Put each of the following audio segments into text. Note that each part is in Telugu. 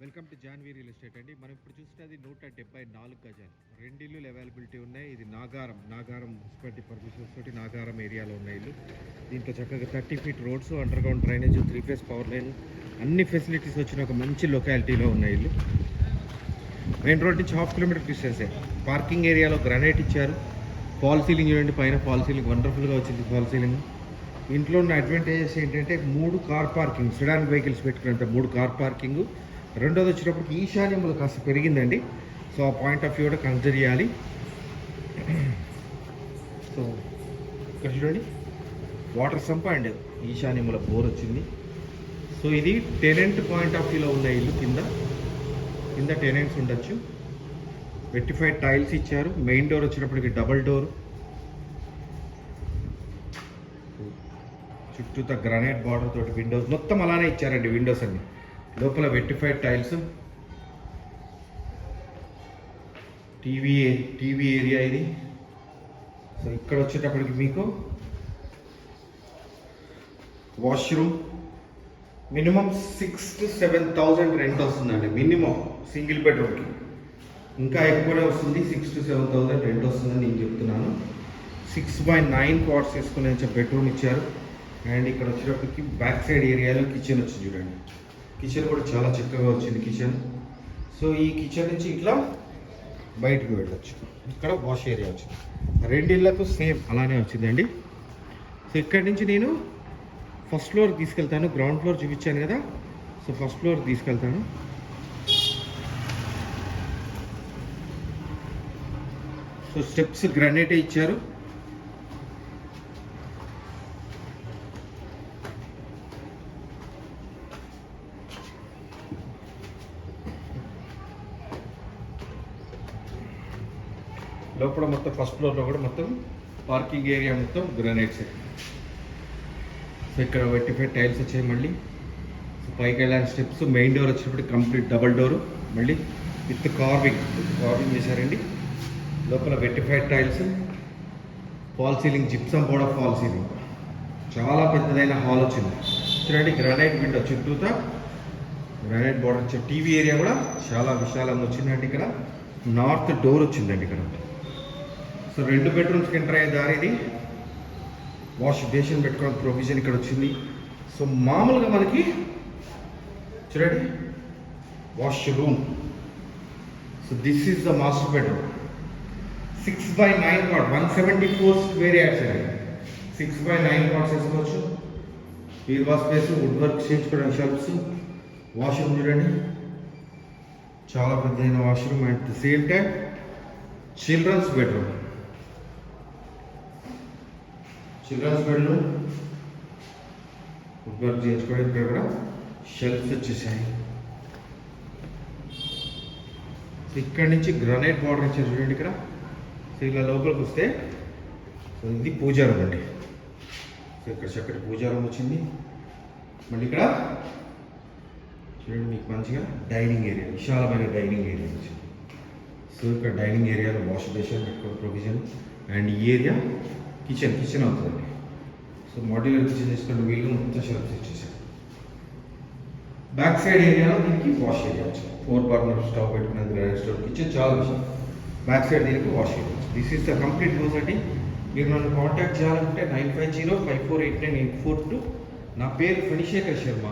Welcome to Janhvi real estate అండి. మనం ఇప్పుడు చూస్తున్నది 174 గజాలు, 2 ఇల్లులు అవైలబిలిటీ ఉన్నాయి. ఇది నాగారం మున్సిపాలిటీ పర్మిషన్స్ తోటి నాగారం ఏరియాలో ఉన్న ఇల్లు. దీంట్లో చక్కగా 30 feet roads, under ground drainage, 3 phase power line, అన్ని ఫెసిలిటీస్ వచ్చిన ఒక మంచి లొకాలిటీలో ఉన్న ఇల్లు. మెయిన్ రోడ్ నుంచి 1/2 కిలోమీటర్ డిస్టెన్సే. పార్కింగ్ ఏరియాలో గ్రానైట్ ఇచ్చారు. ఫాల్ సీలింగ్ చూడండి, పైన ఫాల్ సీలింగ్ వండర్ఫుల్గా వచ్చింది. ఫాల్ సీలింగ్ ఇంట్లో ఉన్న అడ్వాంటేజెస్ ఏంటంటే 3 కార్ పార్కింగ్, సెడాన్ వెహికల్స్ పెట్టుకున్నంత 3 కార్ పార్కింగ్. రెండోది వచ్చేటప్పటికి ఈశాన్యములు కాస్త పెరిగిందండి. సో ఆ పాయింట్ ఆఫ్ వ్యూ కూడా కన్సిడర్ చేయాలి. సో ఇక్కడ చూడండి, వాటర్ సంప్ అండ్ ఈశాన్యముల బోర్ వచ్చింది. సో ఇది టెనెంట్ పాయింట్ ఆఫ్ వ్యూలో ఉన్న ఇల్లు. కింద టెనెంట్స్ ఉండొచ్చు. వెట్టిఫైడ్ టైల్స్ ఇచ్చారు. మెయిన్ డోర్ వచ్చేటప్పటికి డబల్ డోర్, చుట్టూతో గ్రానైట్ బార్డర్ తోటి విండోస్ మొత్తం అలానే ఇచ్చారండి. విండోస్ అన్ని లోపల వెట్టిఫైడ్ టైల్స్. టీవీ ఏరియా ఇది. సో ఇక్కడ వచ్చేటప్పటికి మీకు వాష్రూమ్ మినిమం 6,000 to 7,000 రెంట్ వస్తుందండి. మినిమం సింగిల్ బెడ్రూమ్కి. ఇంకా ఎక్కువనే వస్తుంది, 6,000 to 7,000 రెంట్ వస్తుందని నేను చెప్తున్నాను. 6/9 క్వార్ట్స్ వేసుకునే బెడ్రూమ్ ఇచ్చారు. అండ్ ఇక్కడ వచ్చేటప్పటికి బ్యాక్ సైడ్ ఏరియాలో కిచెన్ వచ్చింది చూడండి. కిచెన్ కూడా చాలా చక్కగా వచ్చింది కిచెన్. సో ఈ కిచెన్ నుంచి ఇట్లా బయటకు వెళ్ళొచ్చు. ఇక్కడ వాష్ ఏరియా వచ్చింది. 2 ఇళ్లకు సేమ్ అలానే వచ్చిందండి. సో ఇక్కడి నుంచి నేను ఫస్ట్ ఫ్లోర్ తీసుకెళ్తాను. గ్రౌండ్ ఫ్లోర్ చూపించాను కదా, సో ఫస్ట్ ఫ్లోర్ తీసుకెళ్తాను. సో స్టెప్స్ గ్రానైట్ ఇచ్చారు. లోపల మొత్తం ఫస్ట్ ఫ్లోర్లో కూడా మొత్తం పార్కింగ్ ఏరియా మొత్తం గ్రానైట్స్. సో ఇక్కడ వెట్టిఫైడ్ టైల్స్ వచ్చాయి. మళ్ళీ పైకి వెళ్ళాలి స్టెప్స్. మెయిన్ డోర్ వచ్చేటప్పుడు కంప్లీట్ డబల్ డోరు, మళ్ళీ విత్ కార్వింగ్ చేశారండి. లోపల vitrified tiles, fall ceiling, gypsum కూడా ఫాల్ సీలింగ్. చాలా పెద్దదైన హాల్ వచ్చింది చూడండి. గ్రానైట్ విండో చుట్టూతా గ్రానైట్ బార్డర్ వచ్చే టీవీ ఏరియా కూడా చాలా విశాలంగా వచ్చిందండి. ఇక్కడ నార్త్ డోర్ వచ్చిందండి ఇక్కడ. సో 2 బెడ్రూమ్స్కి ఎంటర్ అయ్యే దారి ఇది. వాష్ బేసిన్ పెట్టుకోవడానికి ప్రొవిజన్ ఇక్కడ వచ్చింది. సో మామూలుగా మనకి చూడండి wash room. So this is the master bedroom. 6/9 cot, 174 square yards అండి. 6/9 కాట్స్ వేసుకోవచ్చు. బీరువా స్పేస్, వుడ్ వర్క్ చేయించుకోవడానికి షెల్ఫ్స్. వాష్రూమ్ చూడండి, చాలా పెద్దదైన washroom. At the same time children's bedroom. Wood work చేయించుకోవడానికి ఇక్కడ కూడా షెల్ఫ్స్ వచ్చేసాయి. సో ఇక్కడ నుంచి గ్రానైట్ బార్డర్ ఇచ్చారు చూడండి ఇక్కడ. సో ఇలా లోపలికి వస్తే సో ఇది పూజా రూమ్ అండి. సో ఇక్కడ చక్కటి పూజా రూమ్ వచ్చింది. మళ్ళీ ఇక్కడ చూడండి మీకు మంచిగా డైనింగ్ ఏరియా, విశాలమైన డైనింగ్ ఏరియా వచ్చింది. సో ఇక్కడ డైనింగ్ ఏరియాలో వాష్ బేసిన్ పెట్టుకోవడం ప్రొవిజన్. అండ్ ఈ ఏరియా కిచెన్ అవుతుందండి. సో మాడ్యులర్ కిచెన్ చేసుకుంటే వీళ్ళు మొత్తం షెల్ఫ్స్ ఇచ్చేసారు. బ్యాక్ సైడ్ ఏరియాలో దీనికి వాష్ ఏరియా వచ్చింది. 4 బర్నర్ స్టవ్ పెట్టుకునేది, గ్రానైట్ స్టవ్, కిచెన్ చాలా విషయం. బ్యాక్ సైడ్ దీనికి వాష్ ఏరియా వచ్చింది. This is the complete house అండి. మీరు నన్ను కాంటాక్ట్ చేయాలంటే 9505489842. నా పేరు ఫణిశేఖర్ శర్మ.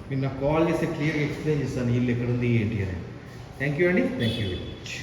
మీరు నాకు కాల్ చేస్తే క్లియర్గా ఎక్స్ప్లెయిన్ చేస్తాను ఇల్లు ఎక్కడుంది ఏంటి అని. థ్యాంక్ యూ అండి. Thank you very much.